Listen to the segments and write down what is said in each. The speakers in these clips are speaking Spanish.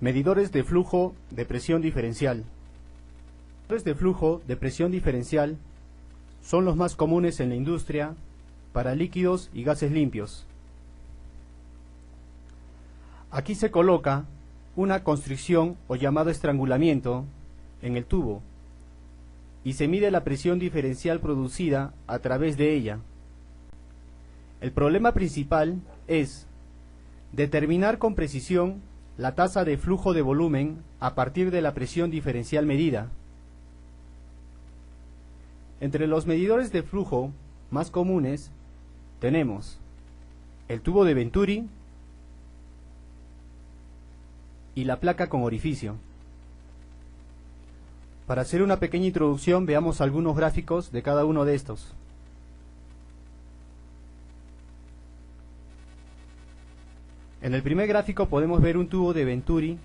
Medidores de flujo de presión diferencial. Medidores de flujo de presión diferencial son los más comunes en la industria para líquidos y gases limpios. Aquí se coloca una constricción o llamado estrangulamiento en el tubo y se mide la presión diferencial producida a través de ella. El problema principal es determinar con precisión la tasa de flujo de volumen a partir de la presión diferencial medida. Entre los medidores de flujo más comunes tenemos el tubo de Venturi y la placa con orificio. Para hacer una pequeña introducción, veamos algunos gráficos de cada uno de estos. En el primer gráfico podemos ver un tubo de Venturi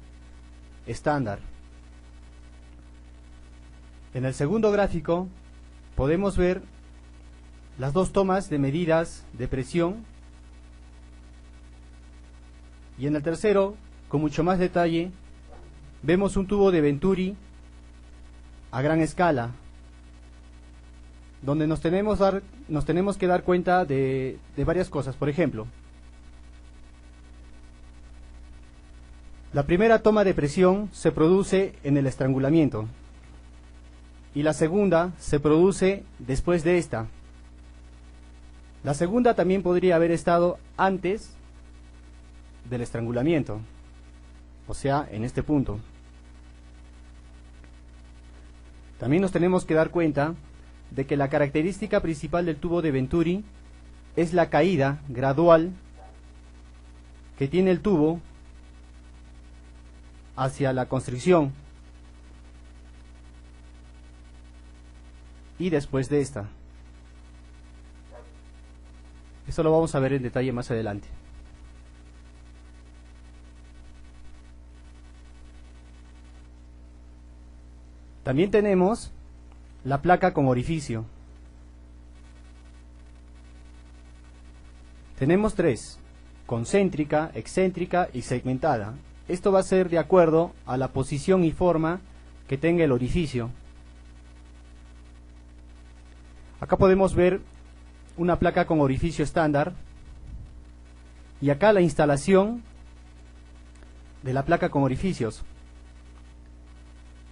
estándar. En el segundo gráfico podemos ver las dos tomas de medidas de presión, y en el tercero, con mucho más detalle, vemos un tubo de Venturi a gran escala, donde nos tenemos que dar cuenta de varias cosas. Por ejemplo, la primera toma de presión se produce en el estrangulamiento y la segunda se produce después de esta. La segunda también podría haber estado antes del estrangulamiento, o sea, en este punto. También nos tenemos que dar cuenta de que la característica principal del tubo de Venturi es la caída gradual que tiene el tubo hacia la constricción y después de esta. Esto lo vamos a ver en detalle más adelante. También tenemos la placa con orificio. Tenemos tres: concéntrica, excéntrica y segmentada. Esto va a ser de acuerdo a la posición y forma que tenga el orificio. Acá podemos ver una placa con orificio estándar y acá la instalación de la placa con orificios,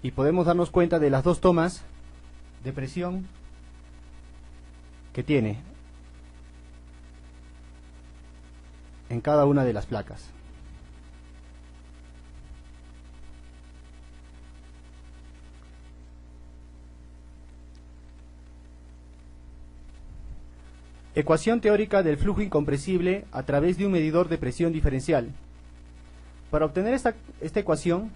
y podemos darnos cuenta de las dos tomas de presión que tiene en cada una de las placas. Ecuación teórica del flujo incompresible a través de un medidor de presión diferencial. Para obtener esta ecuación,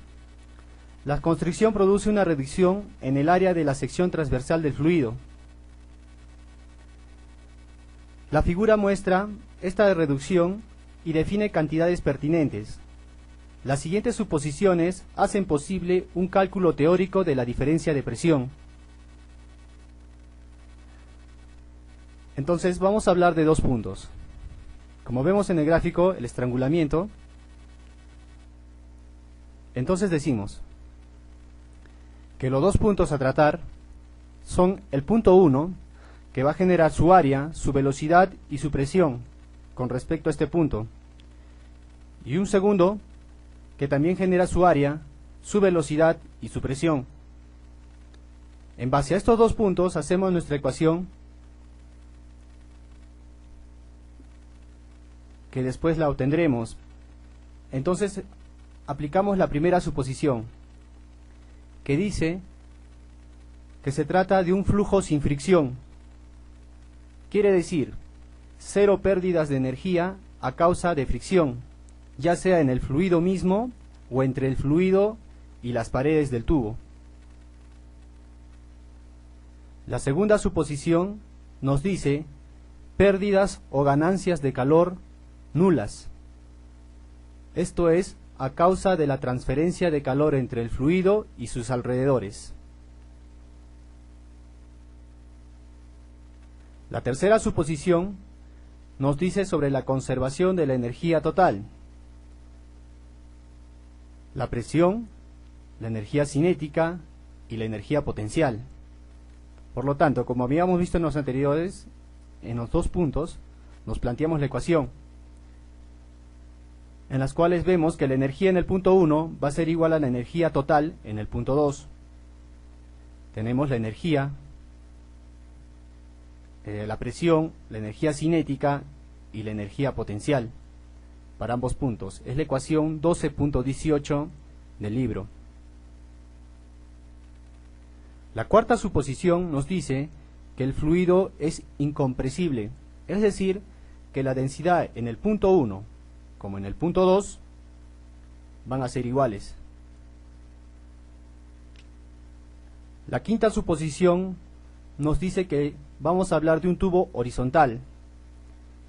la constricción produce una reducción en el área de la sección transversal del fluido. La figura muestra esta reducción y define cantidades pertinentes. Las siguientes suposiciones hacen posible un cálculo teórico de la diferencia de presión. Entonces vamos a hablar de dos puntos. Como vemos en el gráfico, el estrangulamiento. Entonces decimos que los dos puntos a tratar son el punto 1, que va a generar su área, su velocidad y su presión con respecto a este punto, y un segundo que también genera su área, su velocidad y su presión. En base a estos dos puntos hacemos nuestra ecuación, que después la obtendremos. Entonces aplicamos la primera suposición, que dice que se trata de un flujo sin fricción. Quiere decir, cero pérdidas de energía a causa de fricción, ya sea en el fluido mismo o entre el fluido y las paredes del tubo. La segunda suposición nos dice pérdidas o ganancias de calor nulas. Esto es a causa de la transferencia de calor entre el fluido y sus alrededores. La tercera suposición nos dice sobre la conservación de la energía total. la presión, la energía cinética y la energía potencial. Por lo tanto, como habíamos visto en los anteriores, en los dos puntos, nos planteamos la ecuación, en las cuales vemos que la energía en el punto 1 va a ser igual a la energía total en el punto 2. Tenemos la energía, la presión, la energía cinética y la energía potencial para ambos puntos. Es la ecuación 12.18 del libro. La cuarta suposición nos dice que el fluido es incompresible, es decir, que la densidad en el punto 1 como en el punto 2 van a ser iguales. La quinta suposición nos dice que vamos a hablar de un tubo horizontal.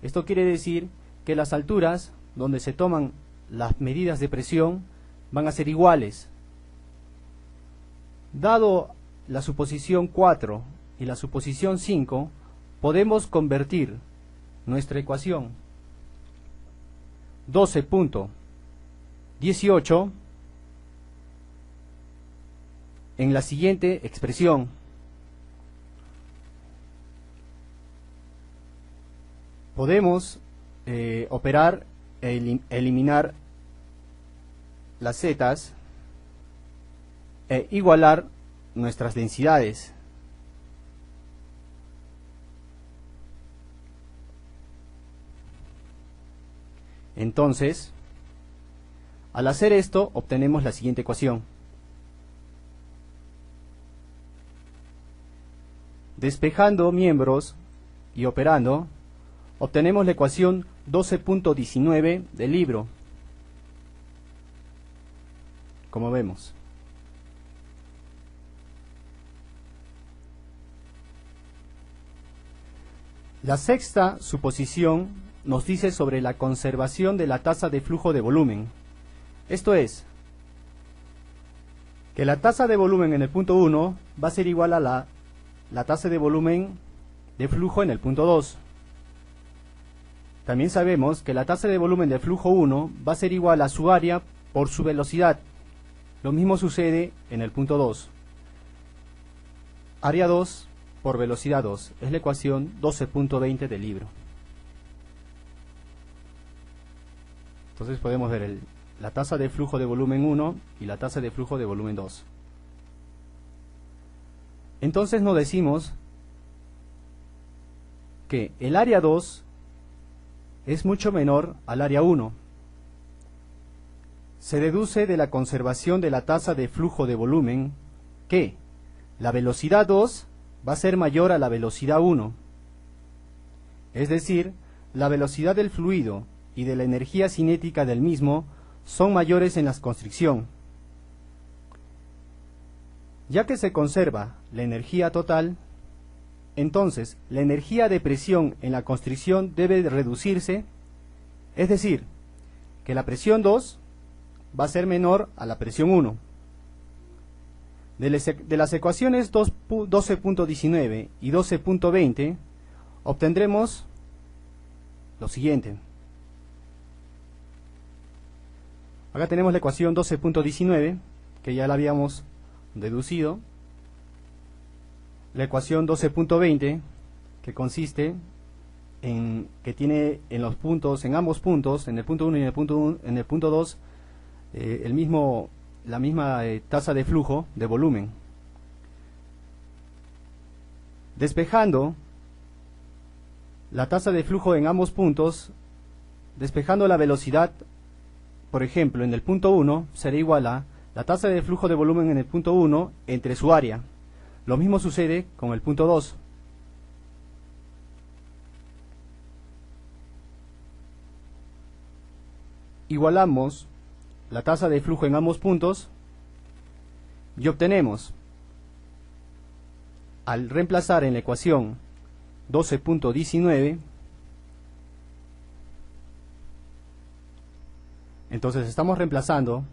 Esto quiere decir que las alturas donde se toman las medidas de presión van a ser iguales. Dado la suposición 4 y la suposición 5, podemos convertir nuestra ecuación 12.18 en la siguiente expresión. Podemos operar e eliminar las zetas e igualar nuestras densidades. Entonces, al hacer esto, obtenemos la siguiente ecuación. Despejando miembros y operando, obtenemos la ecuación 12.19 del libro. Como vemos. La sexta suposición nos dice sobre la conservación de la tasa de flujo de volumen. Esto es, que la tasa de volumen en el punto 1 va a ser igual a la tasa de volumen de flujo en el punto 2. También sabemos que la tasa de volumen de flujo 1 va a ser igual a su área por su velocidad. Lo mismo sucede en el punto 2. Área 2 por velocidad 2. Es la ecuación 12.20 del libro. Entonces podemos ver la tasa de flujo de volumen 1 y la tasa de flujo de volumen 2. Entonces nos decimos que el área 2 es mucho menor al área 1. Se deduce de la conservación de la tasa de flujo de volumen que la velocidad 2 va a ser mayor a la velocidad 1. Es decir, la velocidad del fluido y de la energía cinética del mismo son mayores en la constricción. Ya que se conserva la energía total, entonces la energía de presión en la constricción debe reducirse, es decir, que la presión 2 va a ser menor a la presión 1. De las ecuaciones 12.19 y 12.20 obtendremos lo siguiente. Acá tenemos la ecuación 12.19, que ya la habíamos deducido. La ecuación 12.20, que consiste en que tiene en los puntos, en ambos puntos, en el punto 1 y en el punto 2, la misma tasa de flujo de volumen. Despejando la tasa de flujo en ambos puntos, despejando la velocidad, por ejemplo, en el punto 1 será igual a la tasa de flujo de volumen en el punto 1 entre su área. Lo mismo sucede con el punto 2. Igualamos la tasa de flujo en ambos puntos y obtenemos, al reemplazar en la ecuación 12.19, entonces estamos reemplazando